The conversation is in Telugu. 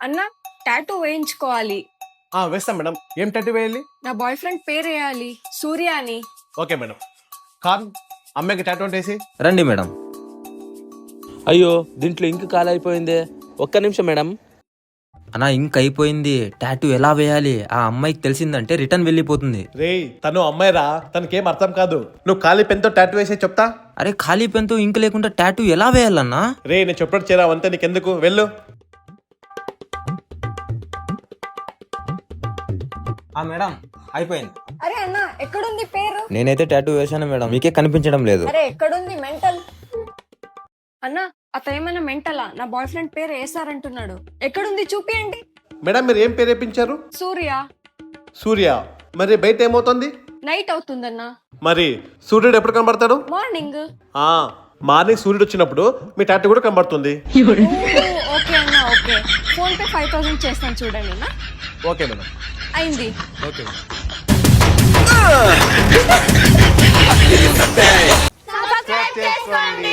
అన్న టాటూ వేయించుకోవాలి. వేస్తాం మేడం. ఏం టాటూ వేయాలి? నా బాయ్ ఫ్రెండ్ పేరు వేయాలి, సూర్య అని. Okay madam. ఖాన్ అమ్మాయికి టాటూ అంటే వేసి రండి మేడం. అయ్యో దీంట్లో ఇంక్ కాలైపోయిందే. ఒక్క నిమిషం మేడం. అన్నా ఇంక్ అయిపోయింది. టాటూ ఎలా వేయాలి ఆ అమ్మాయికి తెలిసిందంటే రిటర్న్ వెళ్ళిపోతుంది. రే తను అమ్మాయిరా, తనకేం అర్థం కాదు. నువ్వు ఖాళీ పెన్తో టాటూ వేసే చెప్తా. అరే ఖాళీ పెన్తో ఇంక్ లేకుండా టాటూ ఎలా వేయాలన్నా? రే నేను చెప్పినట్టు చేరావు అంతే, నీకెందుకు, వెళ్ళు. మేడం అయిపోయింది. అరే అన్న ఎక్కడుంది పేరు? నేనైతే టాటూ వేశాను మేడం, మీకే కనిపించడం లేదు. అరే ఎక్కడుంది మెంటల్? అన్న అతను ఏమైనా మెంటలా? నా బాయ్ ఫ్రెండ్ పేరు వేసారంటున్నాడు. ఎక్కడుంది చూపియండి. మేడం మీరు ఏం పేరు వేయించారు? సూర్య. సూర్య. మరి బయట ఏమవుతుంది? నైట్ అవుతుందన్న. మరి సూర్యుడు ఎప్పుడు కనబడతాడు? మార్నింగ్. మార్నింగ్ సూర్యుడు వచ్చినప్పుడు మీ టాటూ కూడా కనబడుతుంది. ఓకే అన్న ఓకే. ఫోన్ పే 5000 చేస్తాను చూడండి అన్న. Okay madam. అయింది. ఓకే. సబ్స్క్రైబ్ చేసుకోండి.